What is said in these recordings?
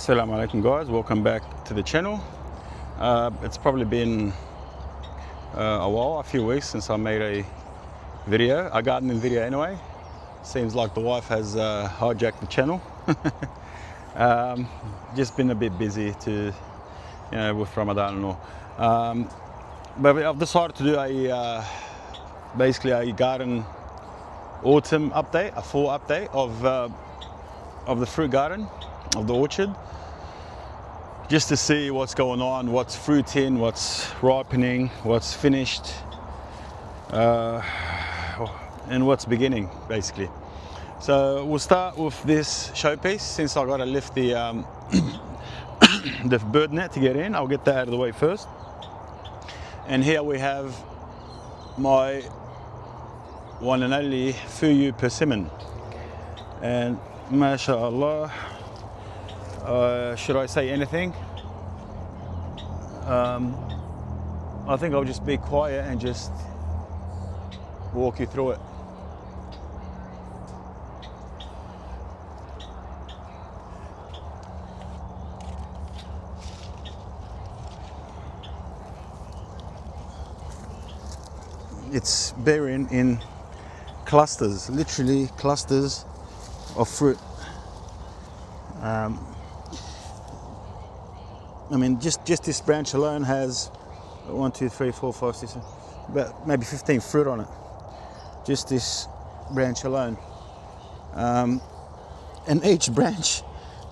Assalamu alaikum guys, welcome back to the channel. It's probably been a while, a few weeks since I made a video, a gardening video anyway. Seems like the wife has hijacked the channel. Just been a bit busy with Ramadan and all. But I've decided to do basically a garden autumn update, a full update of the fruit garden, of the orchard, just to see what's going on, what's fruiting, what's ripening, what's finished, and what's beginning basically. So we'll start with this showpiece. Since I got to lift the the bird net to get in, I'll get that out of the way first. And here we have my one and only Fuyu persimmon, and mashallah, should I say anything? I think I'll just be quiet and just walk you through it. It's bearing in clusters, literally clusters of fruit. I mean, just this branch alone has 1, 2, 3, 4, 5, 6, about maybe 15 fruit on it. Just this branch alone, and each branch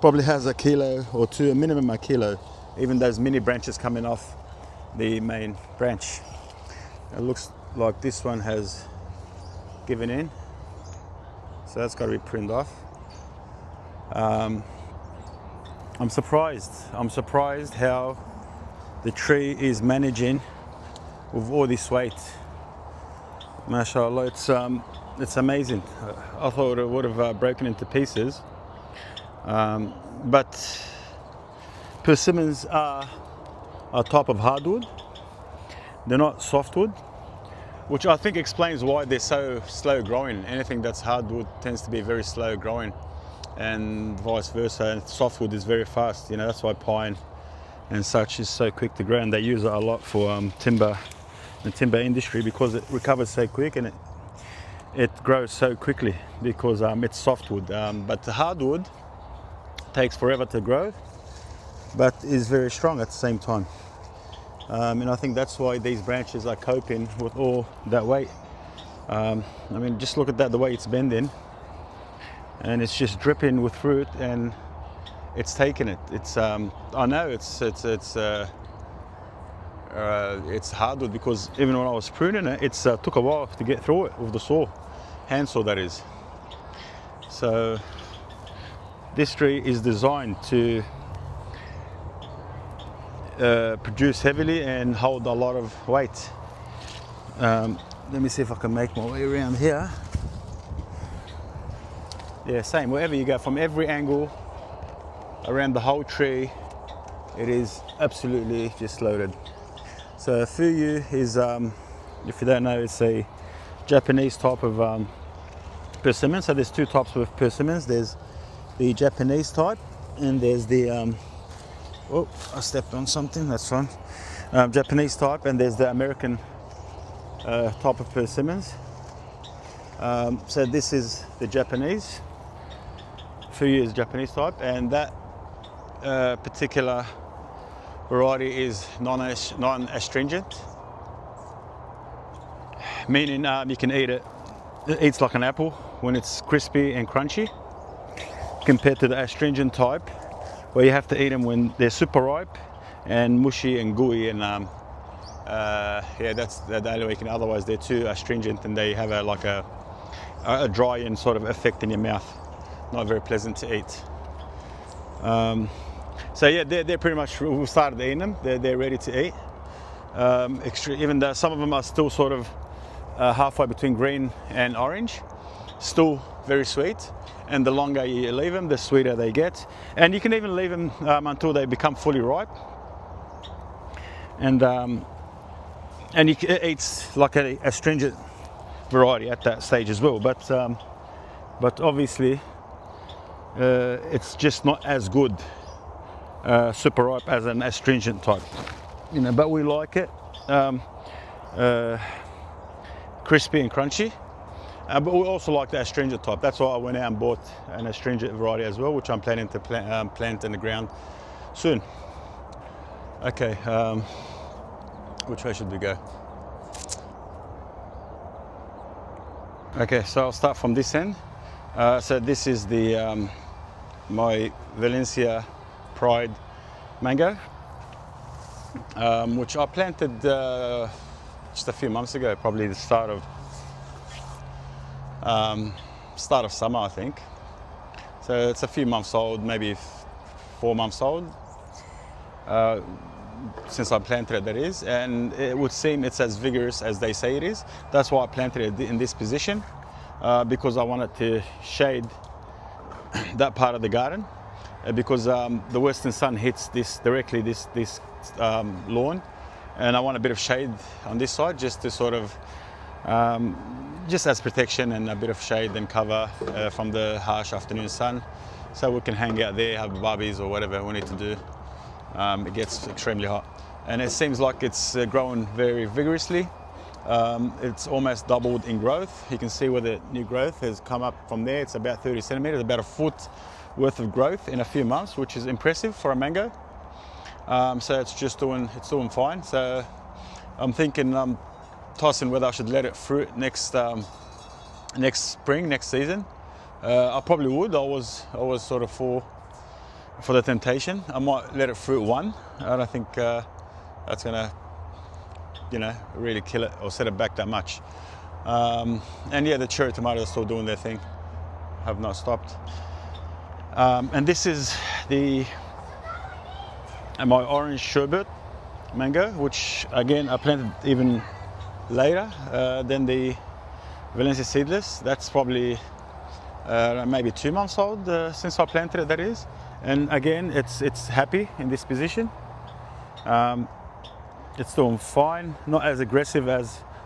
probably has a kilo or two, a minimum a kilo. Even those mini branches coming off the main branch. It looks like this one has given in, so that's got to be pruned off. I'm surprised how the tree is managing with all this weight. Mashallah, it's amazing. I thought it would have broken into pieces, but persimmons are a type of hardwood. They're not softwood, which I think explains why they're so slow growing. Anything that's hardwood tends to be very slow growing, and vice versa. And softwood is very fast. That's why pine and such is so quick to grow, and they use it a lot for timber, the timber industry, because it recovers so quick and it grows so quickly because it's softwood. But the hardwood takes forever to grow, but is very strong at the same time. And I think that's why these branches are coping with all that weight. I mean, just look at that, the way it's bending, and it's just dripping with fruit, and it's taking it. It's I know it's hardwood, because even when I was pruning it, it took a while to get through it with the saw, hand saw that is. So this tree is designed to produce heavily and hold a lot of weight. Let me see if I can make my way around here. Yeah, same, wherever you go, from every angle around the whole tree, it is absolutely just loaded. So Fuyu is, if you don't know, it's a Japanese type of persimmon. So there's two types of persimmons. There's the Japanese type, and there's the oh, I stepped on something, that's fine. Japanese type, and there's the American type of persimmons. So this is the Japanese. Fuyu is Japanese type, and that particular variety is non-astringent, meaning you can eat it. It eats like an apple when it's crispy and crunchy, compared to the astringent type, where you have to eat them when they're super ripe and mushy and gooey, and yeah, that's the only way you can. Otherwise, they're too astringent and they have a dry and sort of effect in your mouth. Not very pleasant to eat. So yeah, they're pretty much, we started eating them. They're ready to eat. Even though some of them are still sort of halfway between green and orange, still very sweet. And the longer you leave them, the sweeter they get. And you can even leave them until they become fully ripe. And it eats like a astringent variety at that stage as well. But obviously, it's just not as good super ripe as an astringent type, you know, but we like it crispy and crunchy. But we also like the astringent type. That's why I went out and bought an astringent variety as well, which I'm planning to plant in the ground soon. Okay, which way should we go? Okay, so I'll start from this end. So this is the my Valencia Pride mango, which I planted just a few months ago, probably the start of summer, I think. So it's a few months old, maybe 4 months old, since I planted it, that is, and it would seem it's as vigorous as they say it is. That's why I planted it in this position, because I wanted to shade that part of the garden, because the western sun hits this directly, this lawn, and I want a bit of shade on this side, just to sort of just as protection and a bit of shade and cover from the harsh afternoon sun, so we can hang out there, have barbecues or whatever we need to do. It gets extremely hot, and it seems like it's growing very vigorously. It's almost doubled in growth. You can see where the new growth has come up from there. It's about 30 centimeters, about a foot worth of growth in a few months, which is impressive for a mango. So it's doing fine. So I'm thinking, tossing whether I should let it fruit next spring, next season. I probably would. I was sort of for the temptation. I might let it fruit one. I don't think that's gonna, you know, really kill it or set it back that much. And yeah, the cherry tomatoes are still doing their thing. Have not stopped. And this is my orange sherbet mango, which again I planted even later than the Valencia seedless. That's probably maybe 2 months old since I planted it, that is. And again, it's happy in this position. It's doing fine, not as aggressive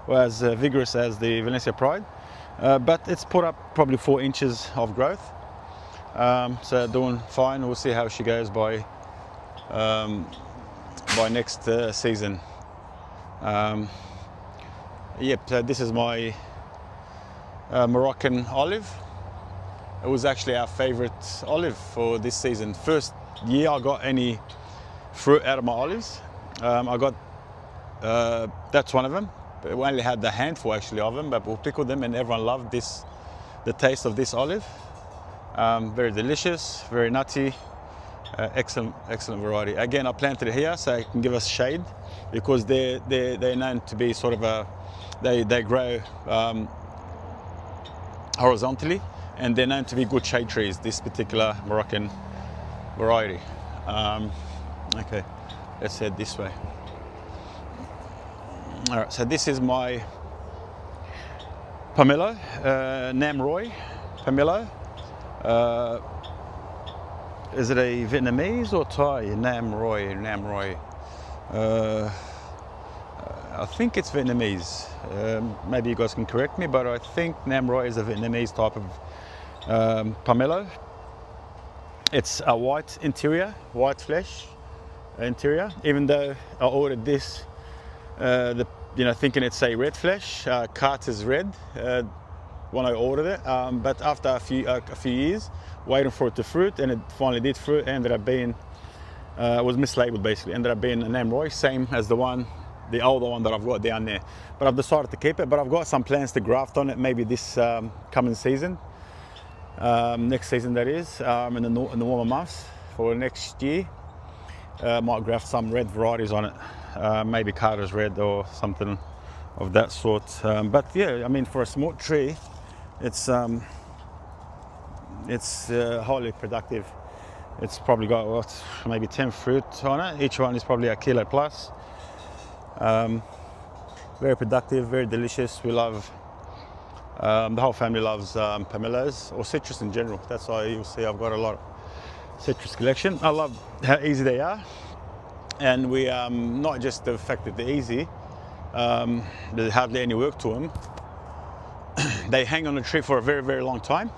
or as vigorous as the Valencia Pride, but it's put up probably 4 inches of growth. So doing fine. We'll see how she goes by next season. Yep, so this is my Moroccan olive. It was actually our favorite olive for this season. First year I got any fruit out of my olives. I got, that's one of them. We only had a handful actually of them, but we pickled them and everyone loved the taste of this olive. Very delicious, very nutty, excellent variety. Again, I planted it here so it can give us shade, because they're known to be sort of they grow horizontally, and they're known to be good shade trees, this particular Moroccan variety. Okay, let's head this way. All right, so this is my Pomelo, Nam Roy Pomelo. Is it a Vietnamese or Thai? Nam Roy. I think it's Vietnamese. Maybe you guys can correct me, but I think Nam Roy is a Vietnamese type of Pomelo. It's a white interior, white flesh interior. Even though I ordered this, thinking it's a red flesh, Carter's red when I ordered it. But after a few years, waiting for it to fruit, and it finally did fruit, ended up being was mislabeled basically. Ended up being a Nam Roy, same as the older one that I've got down there. But I've decided to keep it. But I've got some plans to graft on it, maybe this coming season, next season that is, in the warmer months for next year. Might graft some red varieties on it, maybe Carter's red or something of that sort. But yeah, I mean, for a small tree, it's highly productive. It's probably got maybe 10 fruit on it. Each one is probably a kilo plus. Very productive, very delicious. We love, the whole family loves pomelos or citrus in general. That's why you'll see I've got a lot of citrus collection. I love how easy they are, and we not just the fact that they're easy. There's hardly any work to them. They hang on the tree for a very, very long time,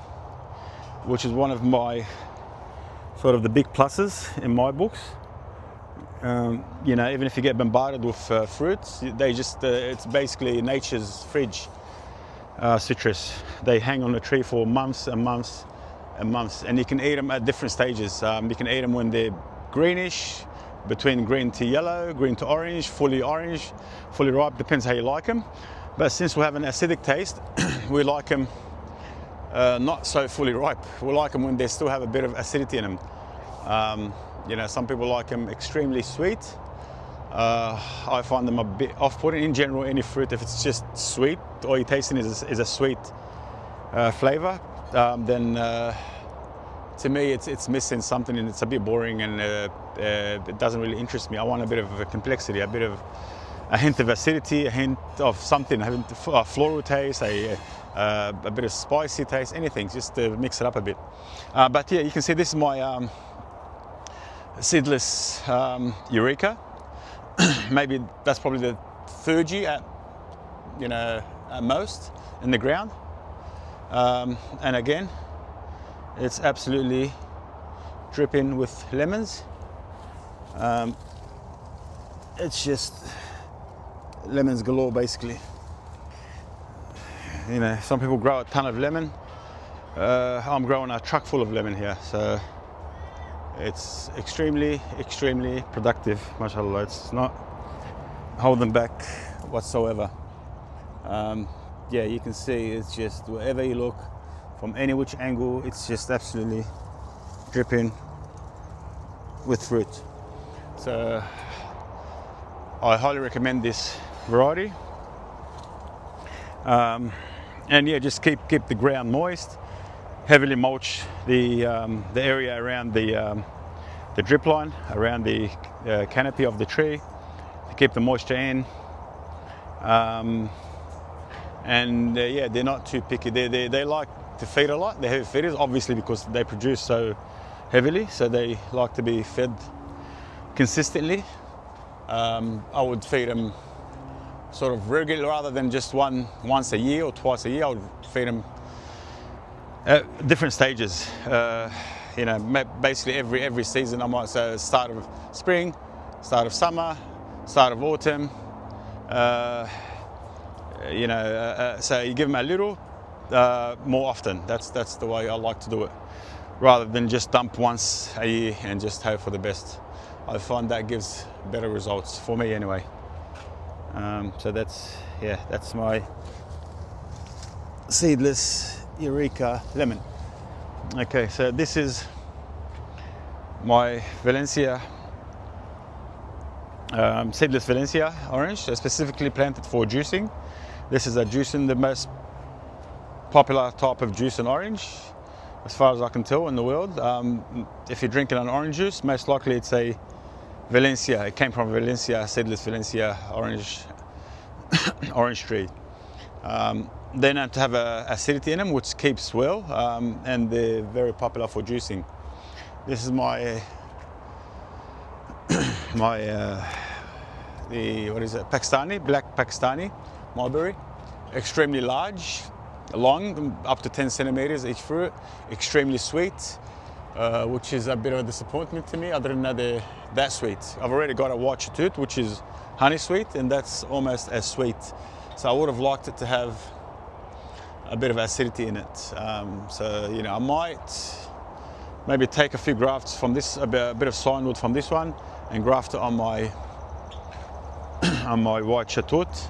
which is one of my sort of the big pluses in my books. You know, even if you get bombarded with fruits, they just, it's basically nature's fridge citrus. They hang on the tree for months and months and months, and you can eat them at different stages. You can eat them when they're greenish, between green to yellow, green to orange, fully ripe, depends how you like them. But since we have an acidic taste, we like them not so fully ripe. We like them when they still have a bit of acidity in them. You know, some people like them extremely sweet. I find them a bit off-putting. In general, any fruit, if it's just sweet, all you're tasting is a sweet flavor, then to me it's missing something, and it's a bit boring, and it doesn't really interest me. I want a bit of a complexity, a bit of a hint of acidity, a hint of something, a hint of a floral taste, a bit of spicy taste, anything, just to mix it up a bit. But yeah, you can see this is my seedless Eureka. Maybe that's probably the Fuyu at most in the ground. And again, it's absolutely dripping with lemons. It's just lemons galore, basically. You know, some people grow a ton of lemon. I'm growing a truck full of lemon here, so it's extremely productive, mashallah. It's not holding back whatsoever. Yeah, you can see it's just, wherever you look, from any which angle, it's just absolutely dripping with fruit. So I highly recommend this variety. And yeah, just keep the ground moist. Heavily mulch the area around the drip line, around the canopy of the tree, to keep the moisture in. And yeah, they're not too picky. They like to feed a lot. They're heavy feeders, obviously, because they produce so heavily, so they like to be fed consistently. I would feed them sort of regularly, rather than just once a year or twice a year. I would feed them at different stages. You know, basically every season. I might say start of spring, start of summer, start of autumn. You know, so you give them a little more often. That's the way I like to do it, rather than just dump once a year and just hope for the best. I find that gives better results for me anyway. So that's my seedless Eureka lemon. Okay, so this is my Valencia seedless Valencia orange, specifically planted for juicing. This is a juicing, the most popular type of juice in orange, as far as I can tell, in the world. If you're drinking an orange juice, most likely it's a Valencia. It came from Valencia, seedless Valencia orange tree. They don't to have acidity in them, which keeps well, and they're very popular for juicing. This is my black Pakistani mulberry, extremely large, long, up to 10 centimeters each fruit, extremely sweet, which is a bit of a disappointment to me. I didn't know they're that sweet. I've already got a white chatut, which is honey sweet, and that's almost as sweet. So I would have liked it to have a bit of acidity in it. So, you know, I might maybe take a few grafts from this, a bit of signwood from this one, and graft it on my white chatut.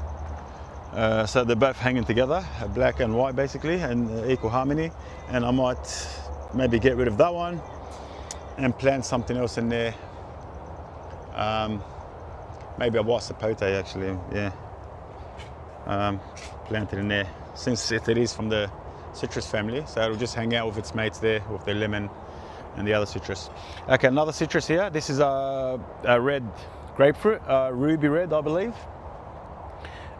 So they're both hanging together, black and white basically, and equal harmony. And I might maybe get rid of that one and plant something else in there. Maybe a white sapote actually, yeah. Planted in there, since it is from the citrus family, so it'll just hang out with its mates there, with the lemon and the other citrus. Okay, another citrus here. This is a red grapefruit, ruby red, I believe.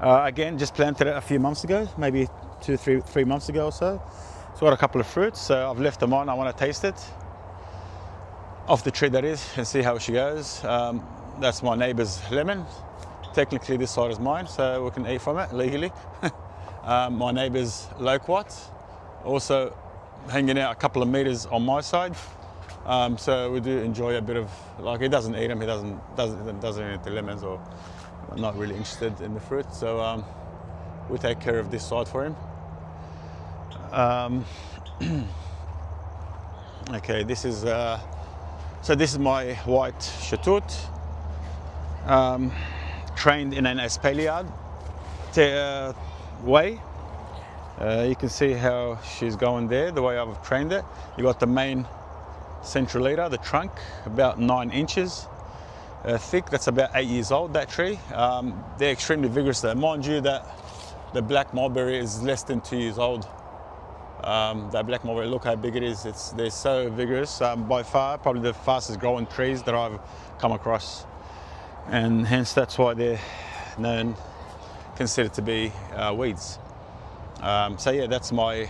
Again, just planted it a few months ago, maybe 3 months ago or so. It's got a couple of fruits, so I've left them on. I want to taste it off the tree, that is, and see how she goes. That's my neighbor's lemon. Technically this side is mine, so we can eat from it legally. My neighbor's Loquat, also hanging out a couple of meters on my side. So we do enjoy a bit of, like, he doesn't eat them, he doesn't eat the lemons, or not really interested in the fruit. So we take care of this side for him. Okay, this is my white shatut, trained in an espalier way. You can see how she's going there, the way I've trained it. You got the main central leader, the trunk, about 9 inches thick. That's about 8 years old, that tree. They're extremely vigorous though. Mind you that the black mulberry is less than 2 years old. That black mulberry, look how big it is. They're so vigorous. By far, probably the fastest growing trees that I've come across. And hence that's why they're considered to be weeds. So yeah, that's my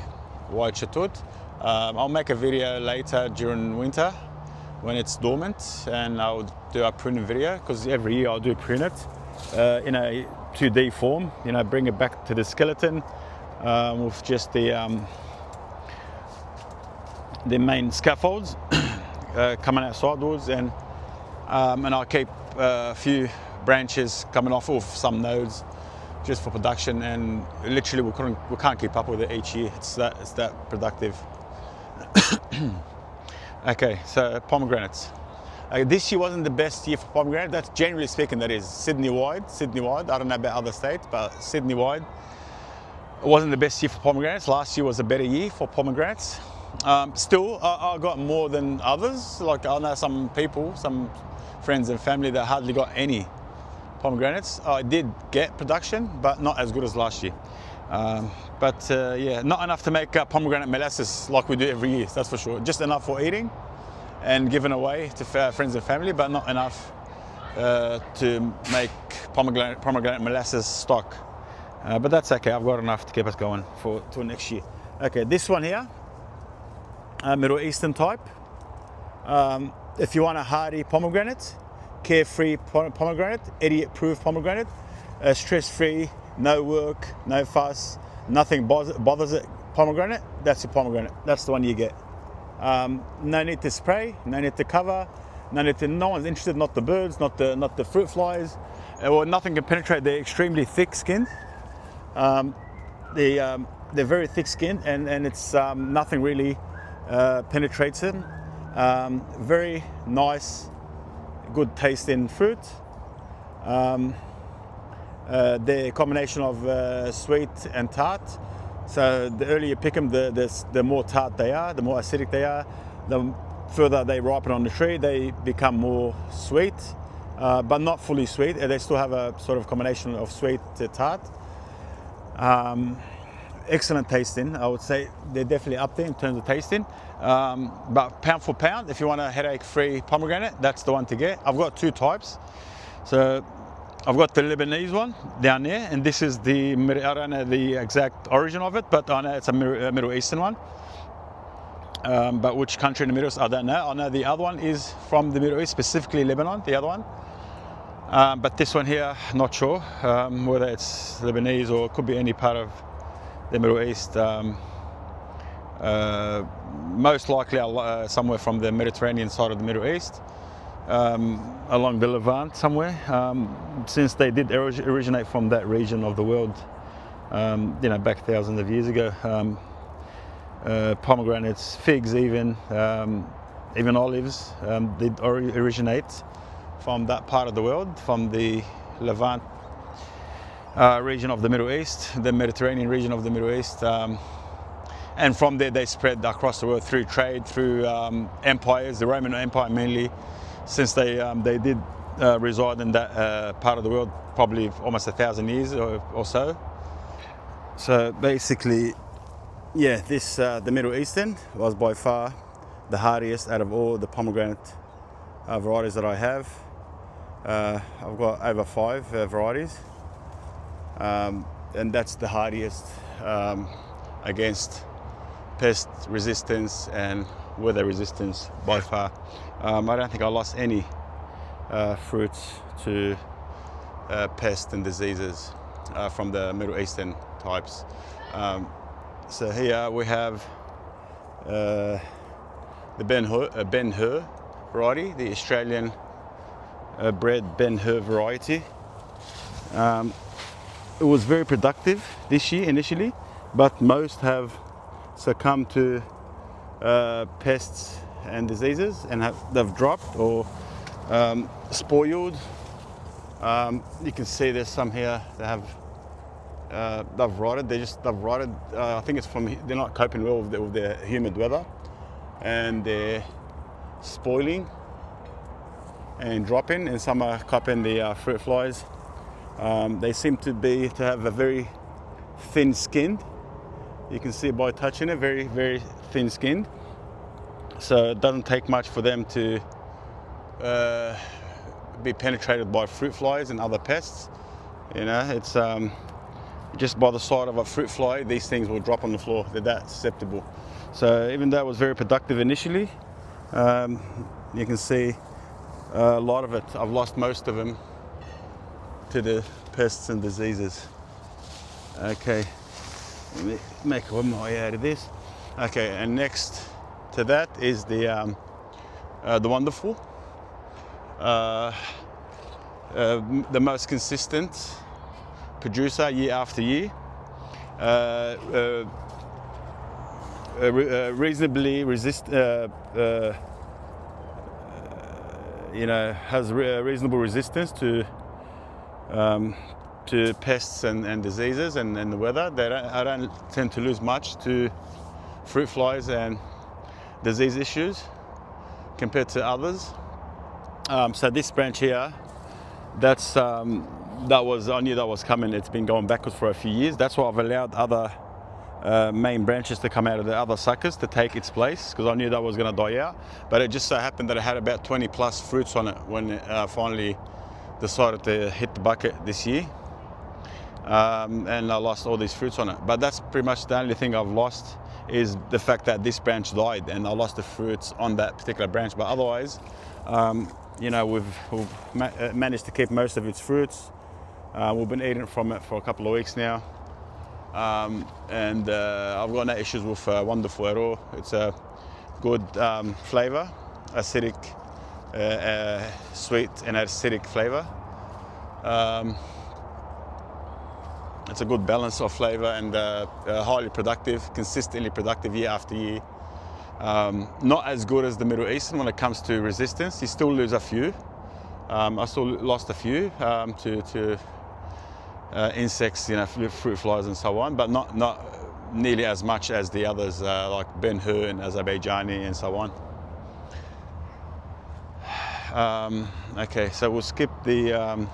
white shatut. I'll make a video later during winter when it's dormant, and I'll do a pruning video, because every year I'll do prune it in a 2D form, bring it back to the skeleton with just the main scaffolds coming out sideways, and I'll keep a few branches coming off of some nodes just for production, and literally we can't keep up with it each year. It's that productive. Okay, so pomegranates. This year wasn't the best year for pomegranate. That's generally speaking, that is Sydney wide. I don't know about other states, but Sydney wide, it wasn't the best year for pomegranates. Last year was a better year for pomegranates. Still, I got more than others. Like, I know some people, some friends and family that hardly got any pomegranates. I did get production, but not as good as last year. Yeah, not enough to make pomegranate molasses like we do every year, that's for sure. Just enough for eating and giving away to friends and family, but not enough to make pomegranate molasses stock. But that's okay, I've got enough to keep us going till next year. Okay, this one here, Middle Eastern type. If you want a hardy pomegranate, carefree pomegranate, idiot-proof pomegranate, stress-free, no work, no fuss, nothing bothers it pomegranate, that's your pomegranate. That's the one you get. No need to spray, no need to cover, no one's interested, not the birds, not the fruit flies, or nothing can penetrate. They're extremely thick-skinned. They're very thick-skinned, and it's nothing really penetrates it. Very nice, good tasting fruit. The combination of sweet and tart. So the earlier you pick them, the more tart they are, the more acidic they are. The further they ripen on the tree, they become more sweet, but not fully sweet. They still have a sort of combination of sweet to tart. Excellent tasting, I would say. They're definitely up there in terms of tasting. But pound for pound, if you want a headache-free pomegranate, that's the one to get. I've got 2 types. So I've got the Lebanese one down there, and this is I don't know the exact origin of it, but I know it's a Middle Eastern one. But which country in the Middle East, I don't know. I know the other one is from the Middle East, specifically Lebanon, the other one. But this one here, not sure whether it's Lebanese or it could be any part of the Middle East. Most likely somewhere from the Mediterranean side of the Middle East. Along the Levant somewhere, since they did originate from that region of the world, back thousands of years ago. Pomegranates, figs, even olives did originate from that part of the world, from the Levant region of the Middle East, the Mediterranean region of the Middle East. And from there they spread across the world through trade, through empires, the Roman Empire mainly, since they did reside in that part of the world probably almost 1,000 years or so. So basically, yeah, this the Middle Eastern was by far the hardiest out of all the pomegranate varieties that I have. I've got over 5 varieties, and that's the hardiest against pest resistance and weather resistance by far. I don't think I lost any fruits to pests and diseases from the Middle Eastern types. So here we have the Ben Hur variety, the Australian bred Ben Hur variety. It was very productive this year initially, but most have succumbed to pests and diseases, and they've dropped or spoiled. You can see there's some here that have they've rotted. They've rotted. I think it's from they're not coping well with the humid weather, and they're spoiling and dropping. And some are copying the fruit flies. They seem to have a very thin skinned. You can see by touching it, very, very thin skinned. So it doesn't take much for them to be penetrated by fruit flies and other pests. You know, it's just by the side of a fruit fly, these things will drop on the floor. They're that susceptible. So even though it was very productive initially, you can see a lot of it. I've lost most of them to the pests and diseases. Okay, let me make one more out of this. Okay, and next to that is the wonderful, the most consistent producer year after year. Reasonably has reasonable resistance to pests and diseases and the weather. I don't tend to lose much to fruit flies and disease issues compared to others. So this branch here, I knew that was coming. It's been going backwards for a few years. That's why I've allowed other main branches to come out of the other suckers to take its place, because I knew that was going to die out. But it just so happened that it had about 20 plus fruits on it when it finally decided to hit the bucket this year. And I lost all these fruits on it. But that's pretty much the only thing I've lost, is the fact that this branch died and I lost the fruits on that particular branch. But otherwise, we've managed to keep most of its fruits. We've been eating from it for a couple of weeks now. And I've got no issues with Wonderful at all. It's a good flavor, acidic, sweet and acidic flavor. It's a good balance of flavor and highly productive, consistently productive year after year. Not as good as the Middle Eastern when it comes to resistance. You still lose a few. I still lost a few to insects, fruit flies and so on, but not nearly as much as the others like Ben Hur and Azerbaijani and so on. Okay, so we'll skip the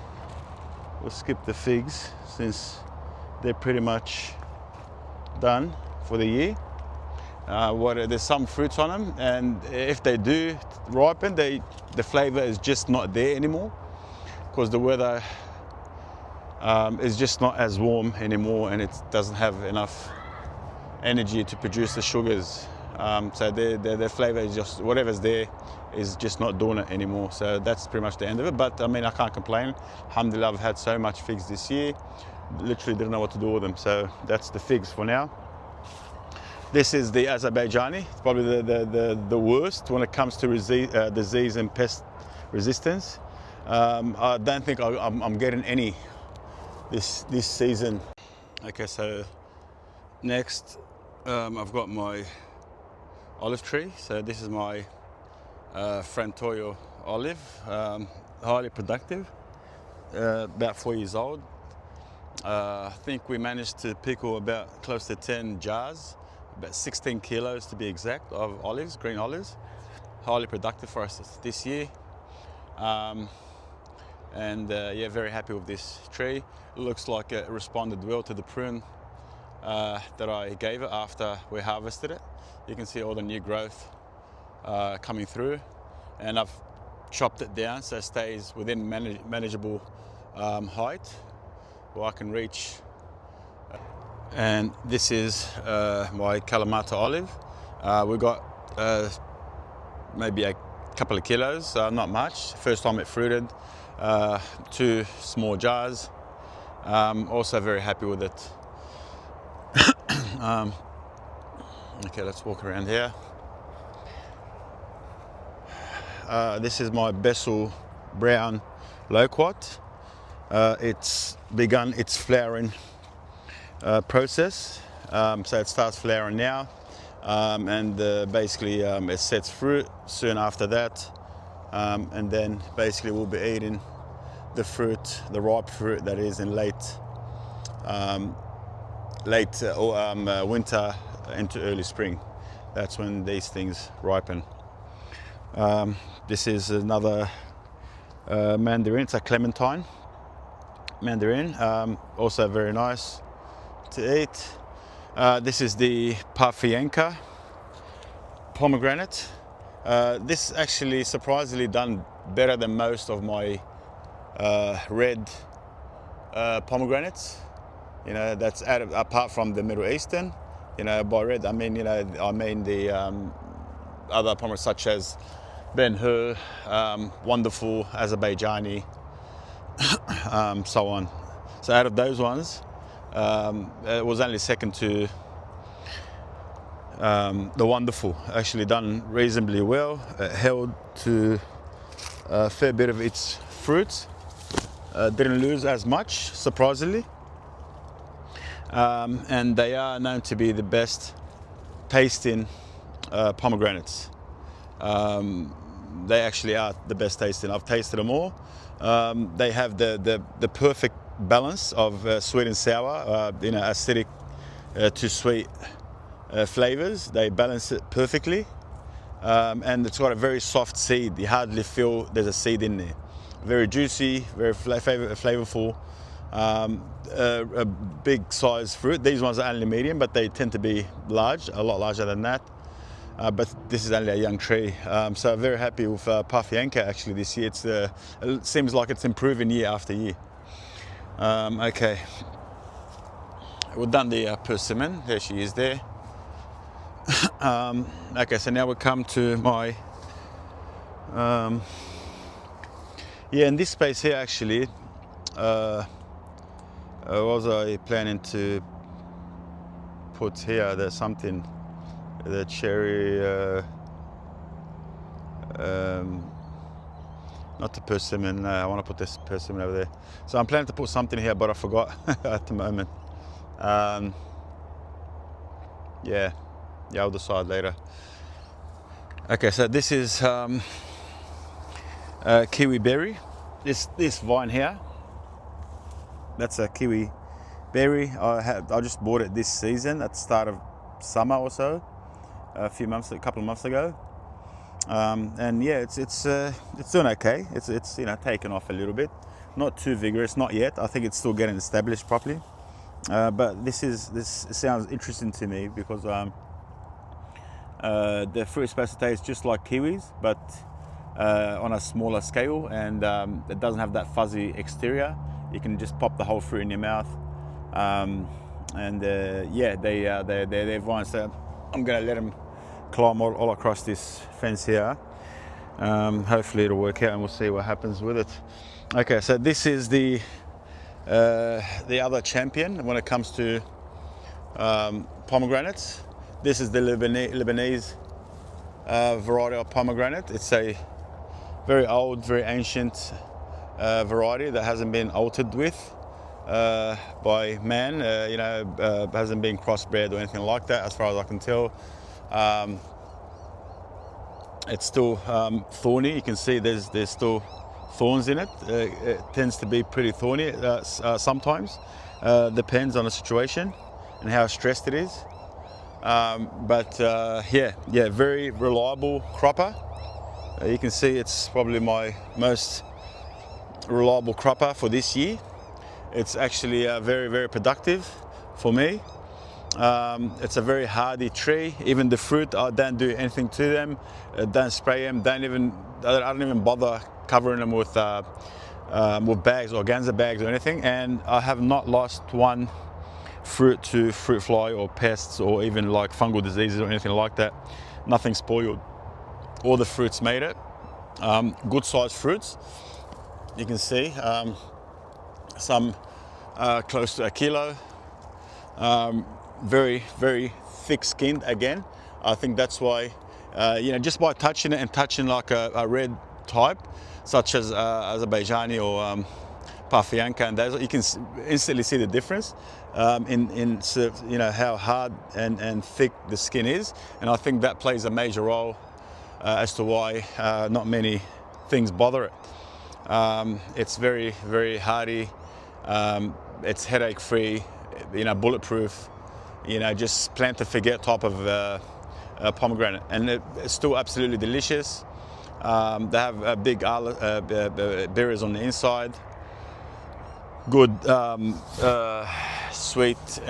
figs since they're pretty much done for the year. There's some fruits on them, and if they do ripen, the flavor is just not there anymore, because the weather is just not as warm anymore, and it doesn't have enough energy to produce the sugars. So their flavor is just, whatever's there is just not doing it anymore. So that's pretty much the end of it. But I mean, I can't complain. Alhamdulillah, I've had so much figs this year. Literally didn't know what to do with them. So that's the figs for now. This is the Azerbaijani. It's probably the worst when it comes to disease and pest resistance. I don't think I'm getting any this season. Okay, so next I've got my olive tree. So this is my Frantoio olive, highly productive, about 4 years old. I think we managed to pickle about close to 10 jars, about 16 kilos to be exact, of olives, green olives. Highly productive for us this year. Yeah, very happy with this tree. It looks like it responded well to the prune that I gave it after we harvested it. You can see all the new growth coming through, and I've chopped it down so it stays within manageable height where I can reach. And this is my Kalamata olive. We got maybe a couple of kilos, not much. First time it fruited, 2 small jars. Also very happy with it. Okay, let's walk around here. This is my Bessel brown Loquat. It's begun its flowering process. So it starts flowering now, and basically it sets fruit soon after that, and then basically we'll be eating the fruit, the ripe fruit that is in late winter into early spring. That's when these things ripen. This is another mandarin. It's a clementine mandarin, also very nice to eat. This is the Parfienka pomegranate. This actually surprisingly done better than most of my red pomegranates. You know, that's apart from the Middle Eastern. You know, by red I mean, the other pomegranates such as Ben Hur, Wonderful, Azerbaijani, so on. So out of those ones, it was only second to the Wonderful. Actually done reasonably well. It held to a fair bit of its fruits. Didn't lose as much, surprisingly. And they are known to be the best tasting pomegranates. They actually are the best tasting. I've tasted them all. They have the perfect balance of sweet and sour, acidic to sweet flavors. They balance it perfectly, and it's got a very soft seed. You hardly feel there's a seed in there. Very juicy, very flavorful. A big size fruit. These ones are only medium, but they tend to be large, a lot larger than that. But this is only a young tree, so very happy with Parfienka actually this year. It seems like it's improving year after year. Okay, we've done the persimmon. There she is there. Okay, so now we come to my in this space here actually. Was I planning to put here? There's something. The cherry, not the persimmon. I want to put this persimmon over there. So I'm planning to put something here, but I forgot at the moment. Yeah, I'll decide later. Okay, so this is kiwi berry. This vine here, that's a kiwi berry. I just bought it this season at the start of summer or so. A couple of months ago, and yeah, it's doing okay. It's taken off a little bit, not too vigorous, not yet. I think it's still getting established properly. But this sounds interesting to me because the fruit is supposed to taste just like kiwis, but on a smaller scale, and it doesn't have that fuzzy exterior. You can just pop the whole fruit in your mouth, and they're vines. So I'm going to let them climb all across this fence here. Hopefully it'll work out and we'll see what happens with it. Okay, so this is the other champion when it comes to pomegranates. This is the Lebanese variety of pomegranate. It's a very old, very ancient variety that hasn't been altered with by man. Hasn't been crossbred or anything like that, as far as I can tell. It's still thorny. You can see there's still thorns in it. It tends to be pretty thorny sometimes. Depends on the situation and how stressed it is. Very reliable cropper. You can see it's probably my most reliable cropper for this year. It's actually very, very productive for me. It's a very hardy tree. Even the fruit, I don't do anything to them. Don't spray them. I don't even bother covering them with bags, organza bags or anything. And I have not lost one fruit to fruit fly or pests or even like fungal diseases or anything like that. Nothing spoiled. All the fruits made it. Good sized fruits. You can see some close to a kilo. Very, very thick skinned again. I think that's why just by touching it and touching like a red type, such as Azerbaijani or Parfianka, and those, you can instantly see the difference in sort of, how hard and thick the skin is, and I think that plays a major role as to why not many things bother it. It's very, very hardy. It's headache free, bulletproof, just plant to forget type of pomegranate, and it's still absolutely delicious. They have big berries on the inside, good sweet to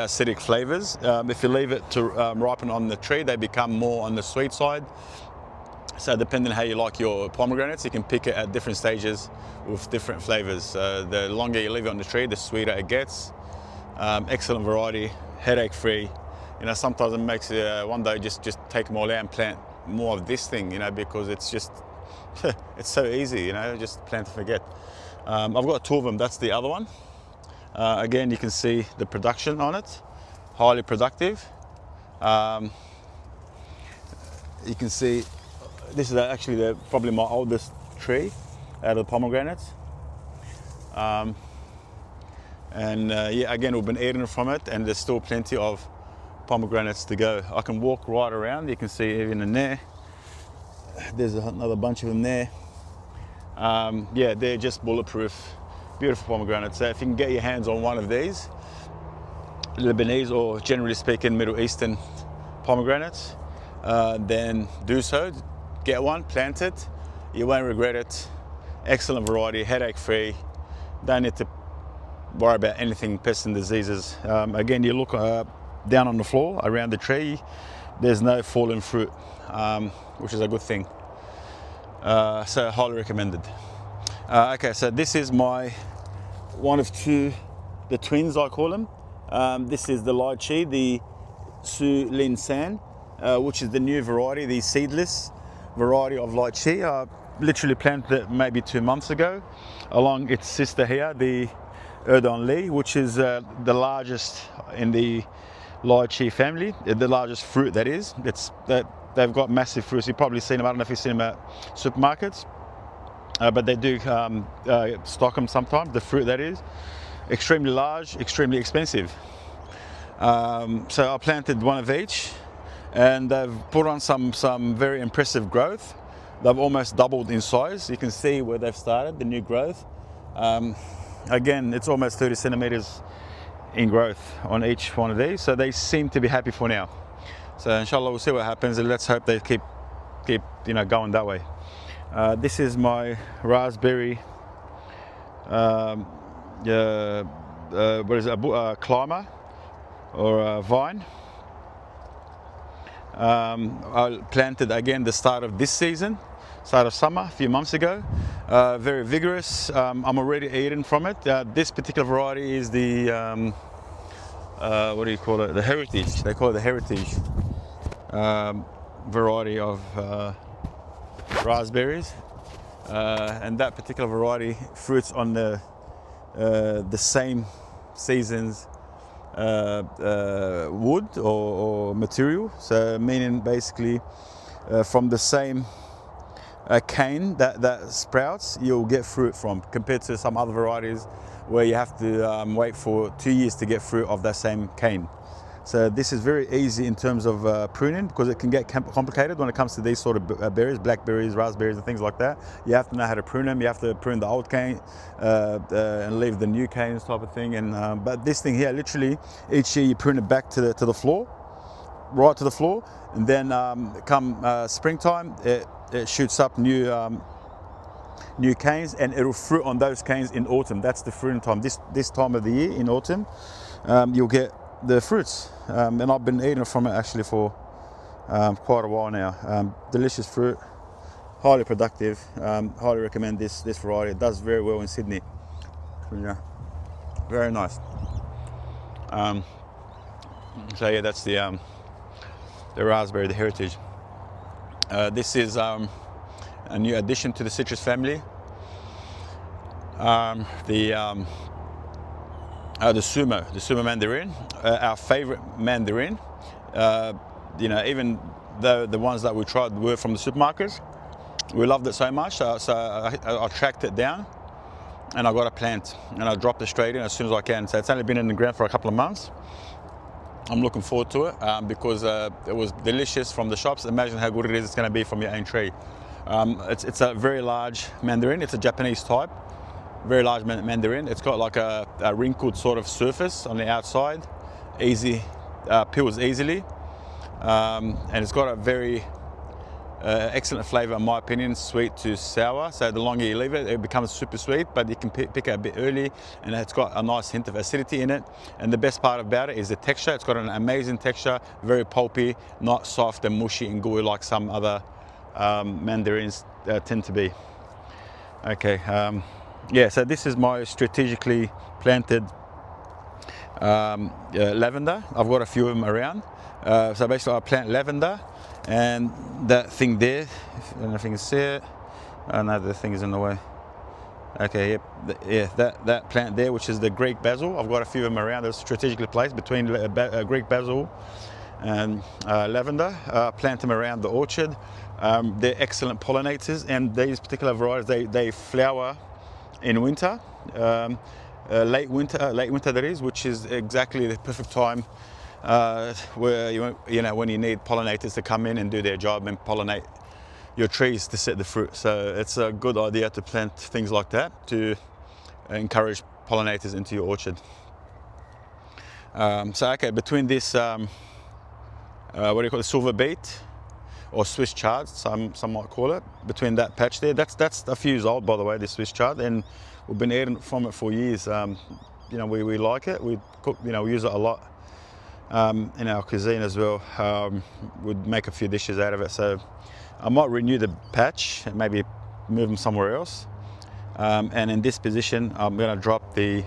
acidic flavors. If you leave it to ripen on the tree, they become more on the sweet side. So depending on how you like your pomegranates, you can pick it at different stages with different flavors. The longer you leave it on the tree, the sweeter it gets. Excellent variety, headache free. Sometimes it makes you one day just take them all out and plant more of this thing, because it's just, it's so easy, just plant to forget. I've got 2 of them, that's the other one. Again, you can see the production on it, highly productive. You can see this is actually probably my oldest tree out of the pomegranates. Again, we've been eating from it, and there's still plenty of pomegranates to go. I can walk right around, you can see even in there. There's another bunch of them there. They're just bulletproof, beautiful pomegranates. So if you can get your hands on one of these Lebanese, or generally speaking Middle Eastern pomegranates, then do so. Get one, plant it, you won't regret it. Excellent variety, headache free, don't need to worry about anything, pests and diseases. Again, you look down on the floor around the tree, there's no fallen fruit, which is a good thing. So highly recommended. Okay, so this is my one of 2, the twins I call them. This is the Lychee, the Su Lin San, which is the new variety, the seedless variety of Lychee. I literally planted it maybe 2 months ago, along its sister here, the Erdon Lee, which is the largest in the Lychee family, the largest fruit that is. They've got massive fruits. You've probably seen them. I don't know if you've seen them at supermarkets, but they do stock them sometimes. The fruit that is extremely large, extremely expensive. So I planted one of each, and they've put on some very impressive growth. They've almost doubled in size. You can see where they've started, the new growth. Again, it's almost 30 centimeters in growth on each one of these. So they seem to be happy for now. So inshallah, we'll see what happens, and let's hope they keep going that way. This is my raspberry, what is it, a climber or a vine. I planted again the start of this season, start of summer, a few months ago. Very vigorous. I'm already eating from it. This particular variety is the what do you call it? The heritage. They call it the heritage variety of raspberries, and that particular variety fruits on the same season's wood or material. So meaning basically from the same cane that sprouts, you'll get fruit from, compared to some other varieties where you have to wait for 2 years to get fruit of that same cane. So this is very easy in terms of pruning, because it can get complicated when it comes to these sort of berries, blackberries, raspberries and things like that. You have to know how to prune them. You have to prune the old cane and leave the new canes type of thing. And but this thing here, literally each year you prune it back to the floor, right to the floor, and then come springtime it shoots up new canes, and it'll fruit on those canes in autumn. That's the fruiting time. This time of the year in autumn, you'll get the fruits, and I've been eating from it actually for quite a while now. Delicious fruit, highly productive. Highly recommend this variety. It does very well in Sydney. Yeah, very nice. So yeah, that's the raspberry, the heritage. This is a new addition to the citrus family. The Sumo mandarin, our favorite mandarin. Even the ones that we tried were from the supermarkets. We loved it so much, so I tracked it down, and I got a plant, and I dropped it straight in as soon as I can. So it's only been in the ground for a couple of months. I'm looking forward to it because it was delicious from the shops. Imagine how good it is it's going to be from your own tree. It's a very large mandarin. It's a Japanese type, very large mandarin. It's got like a wrinkled sort of surface on the outside, peels easily, and it's got a very excellent flavor in my opinion, sweet to sour. So the longer you leave it, it becomes super sweet, but you can pick it a bit early, and it's got a nice hint of acidity in it. And the best part about it is the texture. It's got an amazing texture, very pulpy, not soft and mushy and gooey like some other mandarins tend to be. Okay, yeah, so this is my strategically planted lavender. I've got a few of them around. So basically I plant lavender, and that thing there, I don't know if you can see it. Oh no, the thing is in the way. Okay, yep, yeah, that plant there, which is the Greek basil. I've got a few of them around. They're strategically placed between Greek basil and lavender. Plant them around the orchard. They're excellent pollinators, and these particular varieties, they flower in winter, late winter that is, which is exactly the perfect time where you know when you need pollinators to come in and do their job and pollinate your trees to set the fruit. So it's a good idea to plant things like that to encourage pollinators into your orchard. So okay, between this what do you call it, silver beet or Swiss chard, some might call it, between that patch there, that's a few years old by the way, this Swiss chard, and we've been eating from it for years. You know, we like it. We cook, you know, we use it a lot in our cuisine as well. We'd make a few dishes out of it. So I might renew the patch and maybe move them somewhere else. And in this position, I'm going to drop the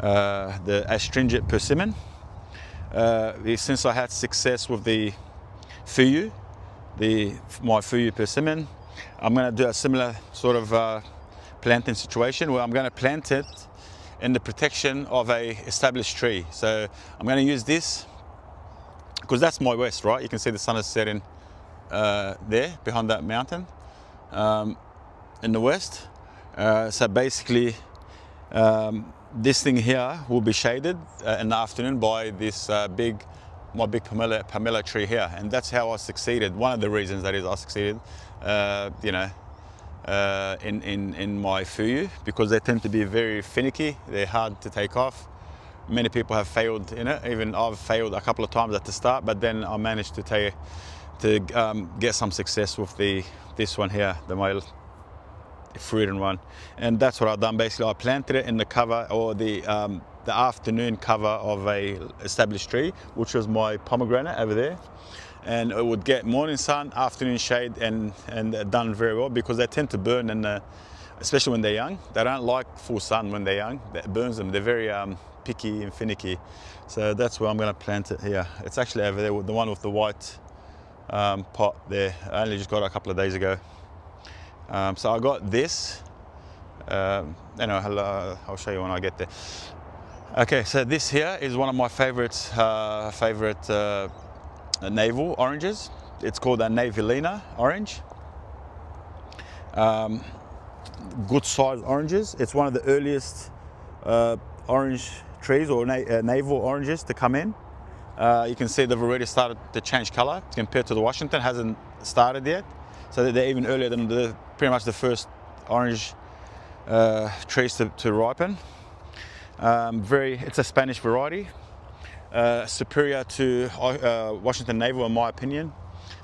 astringent persimmon. Since I had success with the Fuyu, my Fuyu persimmon, I'm going to do a similar sort of planting situation where I'm going to plant it in the protection of a established tree. So I'm going to use this because that's my west, right? You can see the sun is setting there behind that mountain in the west. So basically this thing here will be shaded in the afternoon by this my big Pomelo tree here, and that's how I succeeded. One of the reasons that is I succeeded, you know, in my Fuyu, because they tend to be very finicky. They're hard to take off. Many people have failed in it. Even I've failed a couple of times at the start, but then I managed to get some success with this one here, my fruiting one. And that's what I've done. Basically, I planted it in the cover, or the afternoon cover of a established tree, which was my pomegranate over there. And it would get morning sun, afternoon shade, and done very well, because they tend to burn, especially when they're young. They don't like full sun when they're young. That burns them. They're very picky and finicky. So that's where I'm going to plant it here. It's actually over there, the one with the white pot there. I only just got it a couple of days ago. So I got this. Anyway, I'll show you when I get there. Okay, so this here is one of my favorite navel oranges. It's called a Navelina orange. Good sized oranges. It's one of the earliest orange trees, or navel oranges, to come in. You can see they've already started to change color compared to the Washington. Hasn't started yet, so they're even earlier than pretty much the first orange trees to ripen. It's a Spanish variety, superior to Washington Navel in my opinion,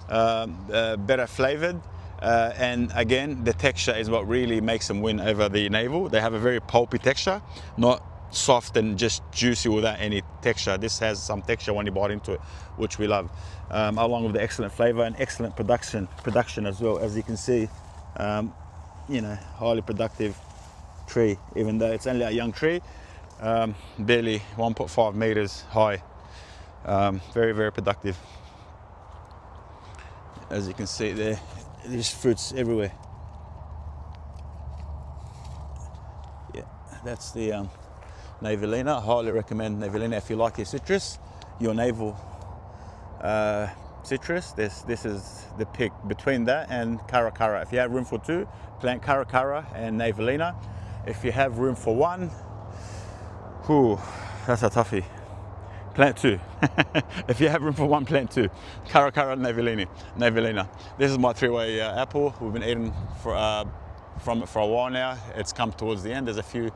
better flavored, and again the texture is what really makes them win over the Navel. They have a very pulpy texture, not soft and just juicy without any texture. This has some texture when you bite into it, which we love, along with the excellent flavor and excellent production as well. As you can see, you know, highly productive tree, even though it's only a young tree. Barely 1.5 meters high. Very, very productive. As you can see there, there's fruits everywhere. Yeah, that's the Navelina. I highly recommend Navelina if you like your citrus, your navel citrus, this is the pick between that and Cara Cara. If you have room for two, plant Cara Cara and Navelina. If you have room for one, whew, that's a toughie. Plant two. If you have room for one, plant two. Cara Cara and Navelina. This is my three-way apple. We've been eating from it for a while now. It's come towards the end. There's a few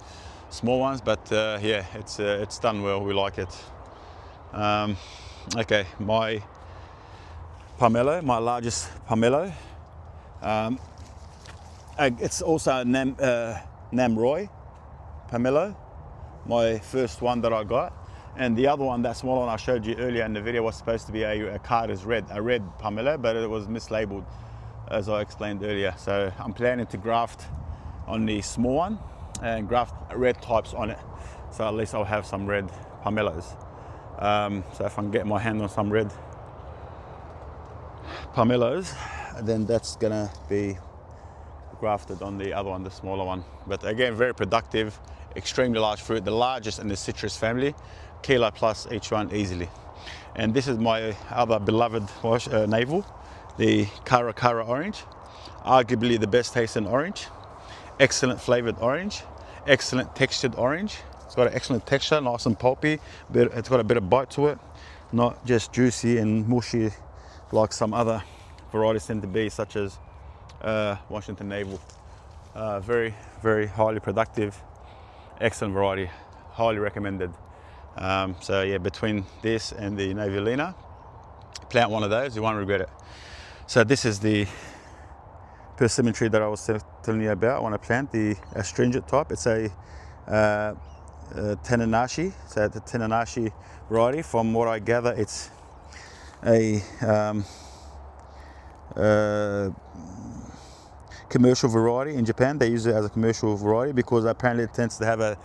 small ones, but yeah, it's done well. We like it. Okay, my Pomelo, my largest Pomelo. It's also Namroy Pomelo, my first one that I got. And the other one, that small one I showed you earlier in the video, was supposed to be a Carter's red Pomelo, but it was mislabeled, as I explained earlier. So I'm planning to graft on the small one and graft red types on it. So at least I'll have some red Pomelos. So if I can get my hand on some red Pomelos, then that's gonna be grafted on the other one, the smaller one. But again, very productive, extremely large fruit, the largest in the citrus family, kilo plus each one easily. And this is my other beloved navel, the Cara Cara orange, arguably the best tasting orange, excellent flavored orange, excellent textured orange. It's got an excellent texture, nice and pulpy, but it's got a bit of bite to it, not just juicy and mushy like some other varieties tend to be, such as Washington Navel. Very, very highly productive, excellent variety, highly recommended. So yeah, between this and the Navelina, plant one of those, you won't regret it. So this is the persimmon tree that I was telling you about. I want to plant the astringent type. It's a Tenanashi, so the Tenanashi variety. From what I gather, it's a commercial variety in Japan. They use it as a commercial variety because apparently it tends to have a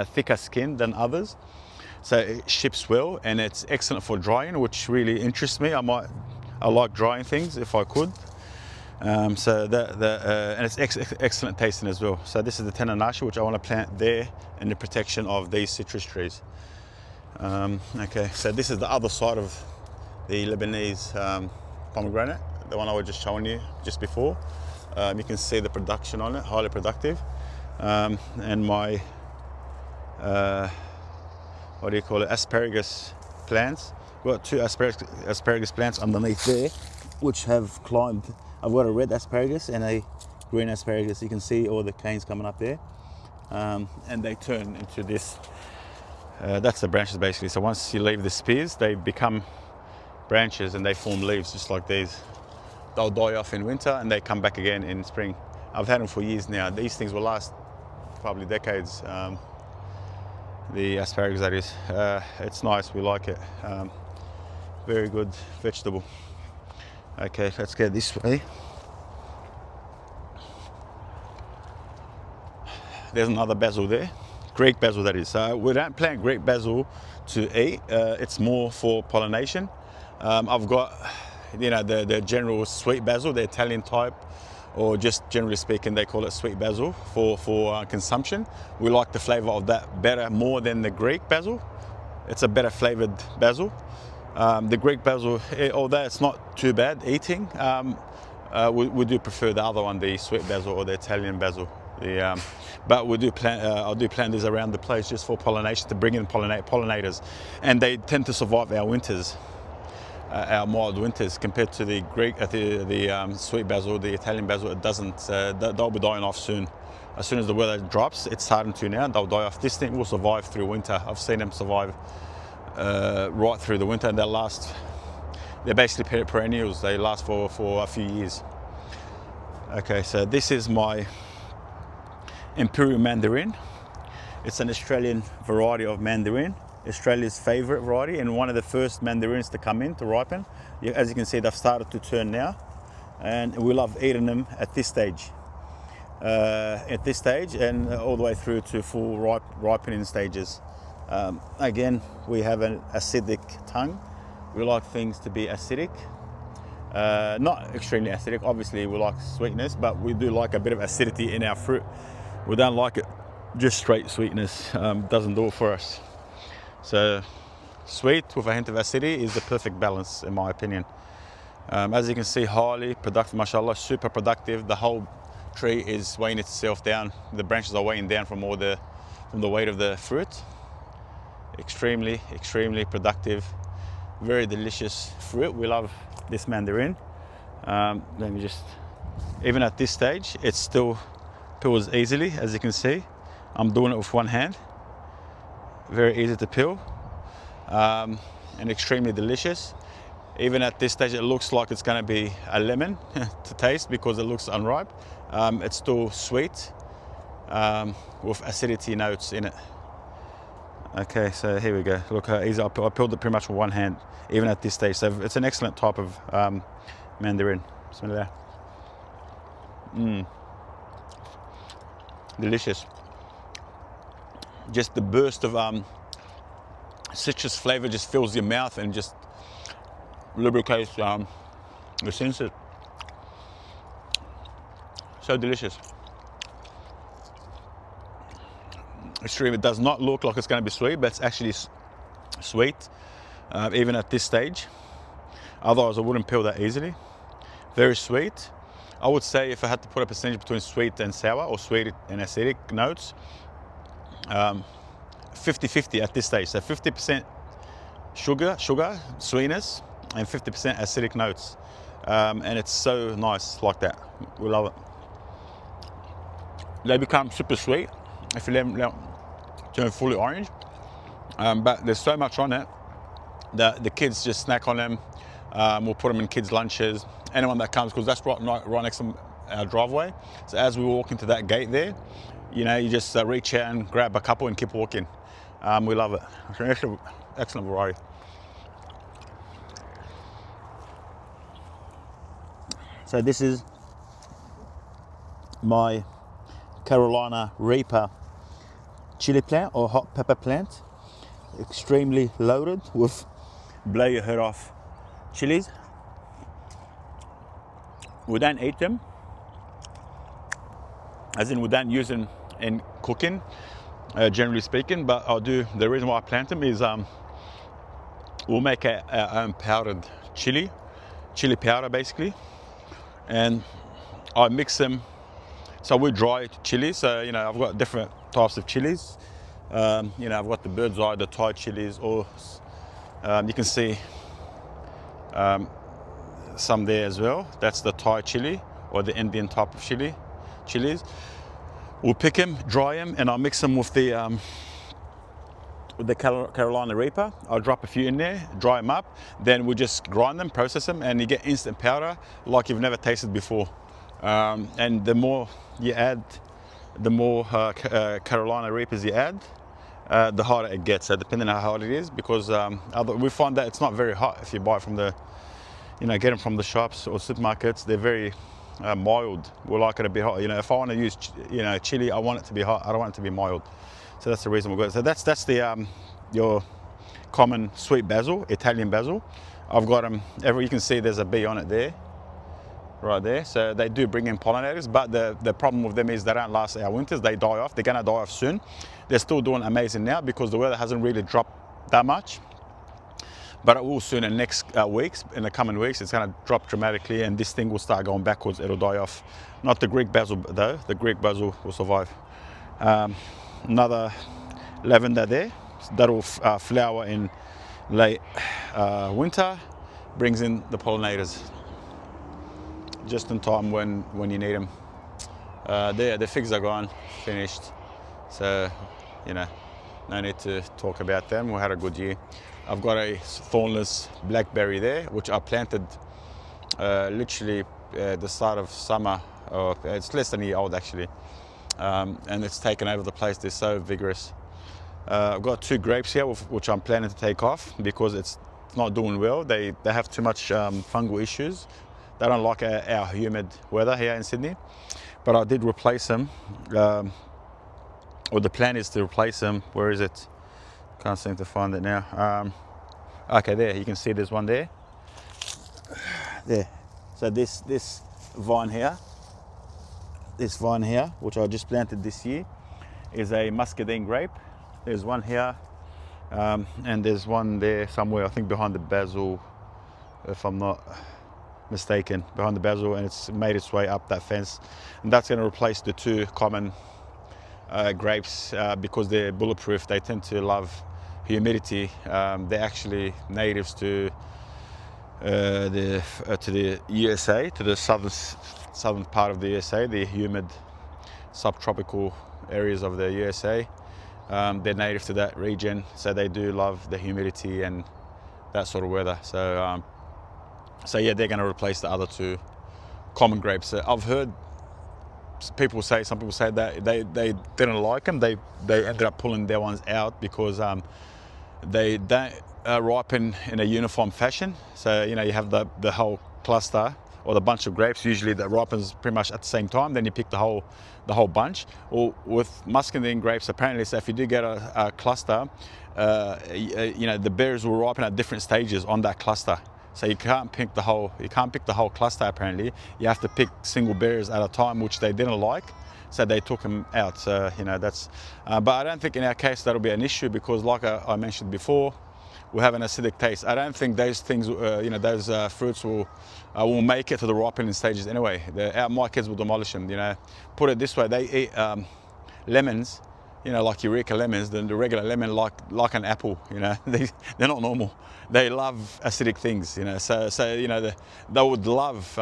thicker skin than others. So it ships well and it's excellent for drying, which really interests me. I like drying things if I could. So and it's excellent tasting as well. So this is the Tenanashi, which I want to plant there in the protection of these citrus trees. Okay, so this is the other side of the Lebanese pomegranate, the one I was just showing you just before. You can see the production on it, highly productive. And my, what do you call it, asparagus plants. I've got two asparagus plants underneath there, which have climbed. I've got a red asparagus and a green asparagus. You can see all the canes coming up there. And they turn into this, that's the branches basically. So once you leave the spears, they become branches and they form leaves just like these. They'll die off in winter and they come back again in spring. I've had them for years now. These things will last probably decades. The asparagus, that is. It's nice, we like it. Very good vegetable. Okay, let's get this way. There's another basil there. Greek basil, that is. So we don't plant Greek basil to eat. It's more for pollination. I've got, you know, the general sweet basil, the Italian type, or just generally speaking, they call it sweet basil for consumption. We like the flavor of that better, more than the Greek basil. It's a better flavored basil. The Greek basil, although it's not too bad eating, we do prefer the other one, the sweet basil or the Italian basil. But we do plant, I do plant these around the place just for pollination, to bring in pollinators, and they tend to survive our winters. Our mild winters, compared to the Greek, the sweet basil, the Italian basil, it doesn't. They'll be dying off soon. As soon as the weather drops, it's starting to now. They'll die off. This thing will survive through winter. I've seen them survive right through the winter, and they'll last. They're basically perennials. They last for a few years. Okay, so this is my Imperial Mandarin. It's an Australian variety of mandarin. Australia's favourite variety and one of the first mandarins to come in to ripen. As you can see, they've started to turn now, and we love eating them at this stage. And all the way through to full ripening stages. Again, we have an acidic tongue. We like things to be acidic. Not extremely acidic, obviously we like sweetness, but we do like a bit of acidity in our fruit. We don't like it just straight sweetness, doesn't do it for us. So sweet with a hint of acidity is the perfect balance, in my opinion. As you can see, highly productive, mashallah, super productive. The whole tree is weighing itself down. The branches are weighing down from the weight of the fruit. Extremely productive, very delicious fruit. We love this mandarin. Let me just, even at this stage, it still peels easily, as you can see. I'm doing it with one hand. Very easy to peel, and extremely delicious. Even at this stage, it looks like it's going to be a lemon to taste because it looks unripe. It's still sweet with acidity notes in it. Okay, so here we go. Look how easy. I peeled it pretty much with one hand, even at this stage. So it's an excellent type of mandarin. Bismillah. Delicious. Just the burst of citrus flavor just fills your mouth and just lubricates your senses. So delicious. Extreme. It does not look like it's going to be sweet, but it's actually sweet, even at this stage. Otherwise, I wouldn't peel that easily. Very sweet. I would say if I had to put a percentage between sweet and sour, or sweet and acidic notes, 50-50 at this stage. So 50% sugar, sweetness, and 50% acidic notes. And it's so nice like that. We love it. They become super sweet if you let them turn fully orange. But there's so much on it that the kids just snack on them. We'll put them in kids' lunches. Anyone that comes, because that's right next to our driveway. So as we walk into that gate there, you know, you just reach out and grab a couple and keep walking. We love it. It's an excellent variety. So this is my Carolina Reaper chili plant or hot pepper plant. Extremely loaded with blow your head off chilies. We don't eat them, as in we don't use them in cooking, generally speaking, but I'll do. The reason why I plant them is we'll make our own powdered chili powder basically, and I mix them. So we dry chilies. So you know, I've got different types of chilies. You know, I've got the bird's eye, the Thai chilies, or you can see some there as well. That's the Thai chili or the Indian type of chilies. We'll pick them, dry them, and I'll mix them with the Carolina Reaper. I'll drop a few in there, dry them up, then we'll just grind them, process them, and you get instant powder like you've never tasted before. And the more you add, the more Carolina Reapers you add, the harder it gets. So depending on how hot it is, because we find that it's not very hot if you buy it from the, you know, get them from the shops or supermarkets. They're very mild. We like it a bit hot. You know, if I want to use, you know, chili, I want it to be hot. I don't want it to be mild. So that's the reason we've got it. So that's the your common sweet basil, Italian basil. I've got them. You can see there's a bee on it there, right there. So they do bring in pollinators, but the problem with them is they don't last our winters. They die off. They're gonna die off soon. They're still doing amazing now because the weather hasn't really dropped that much. But it will soon in next weeks, in the coming weeks, it's going to drop dramatically and this thing will start going backwards, it'll die off. Not the Greek basil though, the Greek basil will survive. Another lavender there, that'll flower in late winter, brings in the pollinators just in time when you need them. The figs are gone, finished, so you know, no need to talk about them. We had a good year. I've got a thornless blackberry there, which I planted literally the start of summer. It's less than a year old actually, and it's taken over the place. They're so vigorous. I've got 2 grapes here, which I'm planning to take off because it's not doing well. They have too much fungal issues. They don't like our humid weather here in Sydney. But I did replace them, or the plan is to replace them. Where is it? Can't seem to find it now. Okay, there, you can see there's one there. There. So this vine here, which I just planted this year, is a muscadine grape. There's one here, and there's one there somewhere, I think behind the basil, if I'm not mistaken, behind the basil, and it's made its way up that fence, and that's going to replace the two common grapes because they're bulletproof. They tend to love humidity. They're actually natives to the USA, to the southern part of the USA, the humid subtropical areas of the USA. They're native to that region, so they do love the humidity and that sort of weather. So yeah, they're going to replace the other two common grapes. I've heard some people say that they didn't like them. They ended up pulling their ones out because they don't ripen in a uniform fashion. So you have the whole cluster or the bunch of grapes usually that ripens pretty much at the same time. Then you pick the whole bunch. Or with muscadine grapes, apparently, so if you do get a cluster, the berries will ripen at different stages on that cluster. So you can't pick the whole cluster. Apparently, you have to pick single berries at a time, which they didn't like, so they took them out. So that's. But I don't think in our case that'll be an issue because, like I mentioned before, we have an acidic taste. I don't think those things, those fruits will make it to the ripening stages anyway. My kids will demolish them. Put it this way: they eat lemons. Like Eureka lemons, the regular lemon, like an apple. They're not normal. They love acidic things. So they would love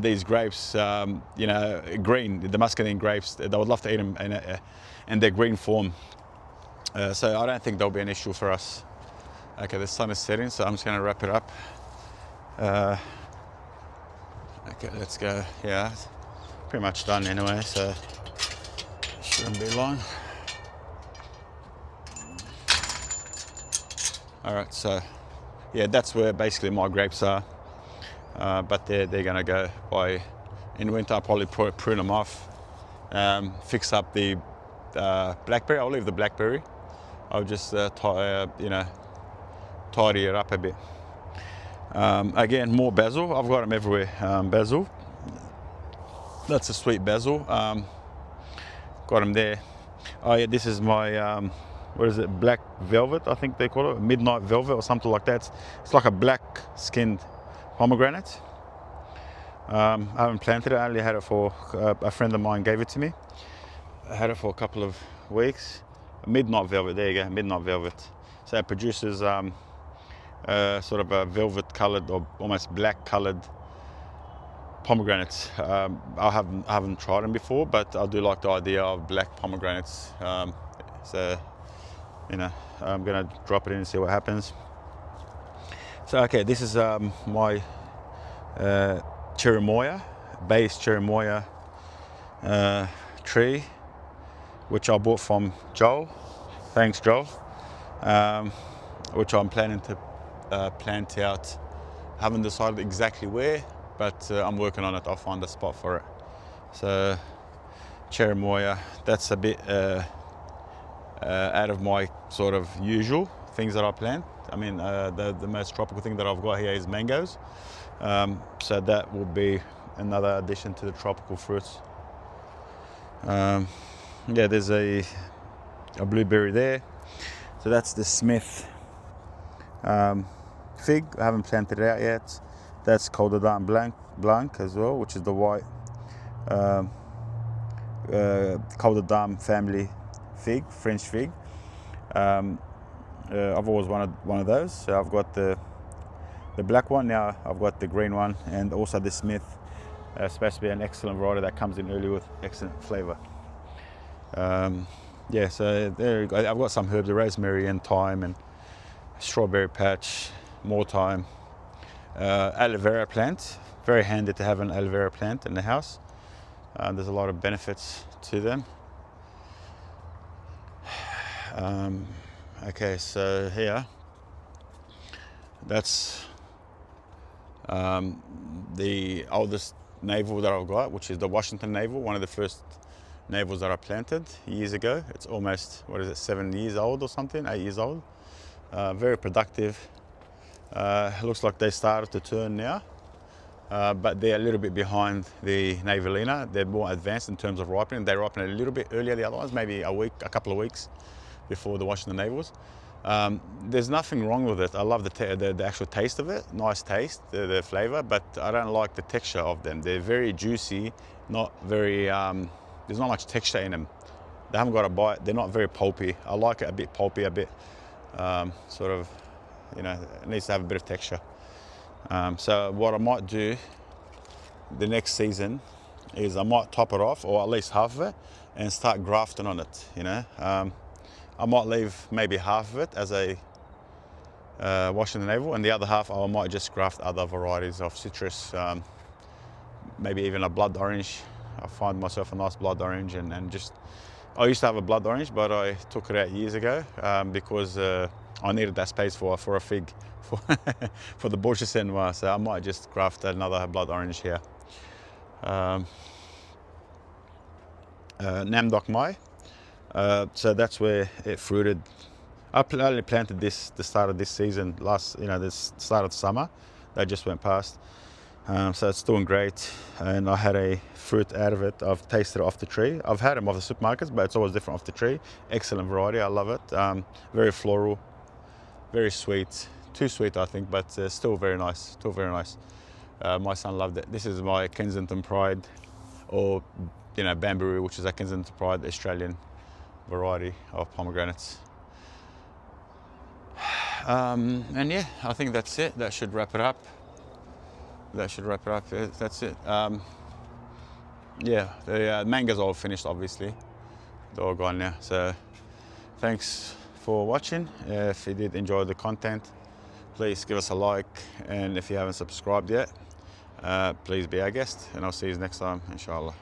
these grapes. Green, the muscadine grapes. They would love to eat them in their green form. So I don't think there'll be an issue for us. Okay, the sun is setting, so I'm just going to wrap it up. Okay, let's go. Yeah, it's pretty much done anyway, so shouldn't be long. All right, so yeah, that's where basically my grapes are. But they're going to go by in winter. I'll probably prune them off, fix up the blackberry. I'll leave the blackberry. I'll just tidy it up a bit. Again, more basil. I've got them everywhere. Basil. That's a sweet basil. Got them there. Oh yeah, this is my what is it? Black velvet, I think they call it, midnight velvet or something like that. It's like a black-skinned pomegranate. I haven't planted it. I only had it for a friend of mine gave it to me. I had it for a couple of weeks. Midnight velvet. There you go, midnight velvet. So it produces sort of a velvet-colored or almost black-colored pomegranates. I haven't tried them before, but I do like the idea of black pomegranates. So I'm gonna drop it in and see what happens. So okay, this is my cherimoya, base cherimoya tree, which I bought from Joel. Thanks, Joel. Which I'm planning to plant out. I haven't decided exactly where, but I'm working on it. I'll find a spot for it. So cherimoya, that's a bit out of my sort of usual things that I plant. I mean, the most tropical thing that I've got here is mangoes. So that will be another addition to the tropical fruits. Yeah, there's a blueberry there. So that's the Smith fig. I haven't planted it out yet. That's Calderon Blanc as well, which is the white Calderon family fig, French fig. I've always wanted one of those. So I've got the black one, now I've got the green one, and also the Smith. Supposed to be an excellent variety that comes in early with excellent flavour. Yeah, so there you go. I've got some herbs, the rosemary and thyme and strawberry patch, more thyme. Aloe vera plant, very handy to have an aloe vera plant in the house. There's a lot of benefits to them. Okay, so here, that's the oldest navel that I've got, which is the Washington navel, one of the first navels that I planted years ago. It's almost, 7 years old or something, 8 years old. Very productive. Looks like they started to turn now, but they're a little bit behind the Navelina. They're more advanced in terms of ripening. They ripen a little bit earlier, the other ones, maybe a couple of weeks before the Washington navels. There's nothing wrong with it. I love the actual taste of it, nice taste, the flavor, but I don't like the texture of them. They're very juicy, not very, there's not much texture in them. They haven't got a bite, they're not very pulpy. I like it a bit pulpy, a bit sort of, you know, it needs to have a bit of texture. So what I might do the next season is I might top it off, or at least half of it, and start grafting on it, you know. I might leave maybe half of it as a Washington navel, and the other half I might just graft other varieties of citrus, maybe even a blood orange. I find myself a nice blood orange, and just, I used to have a blood orange, but I took it out years ago because I needed that space for a fig, for the Bourgeois, so I might just graft another blood orange here. Nam Dok Mai. So that's where it fruited. I only planted this the start of this season, this start of summer that just went past. So it's doing great, and I had a fruit out of it. I've tasted it off the tree. I've had them off the supermarkets, but it's always different off the tree. Excellent variety, I love it. Very floral, very sweet. Too sweet, I think, but still very nice. Still very nice. My son loved it. This is my Kensington Pride, or Bamboo, which is a Kensington Pride Australian variety of pomegranates. And yeah, I think that's it. That should wrap it up. That's it. Yeah, the mangoes are all finished, obviously. They're all gone now. So thanks for watching. If you did enjoy the content, please give us a like, and if you haven't subscribed yet, please be our guest, and I'll see you next time, inshallah.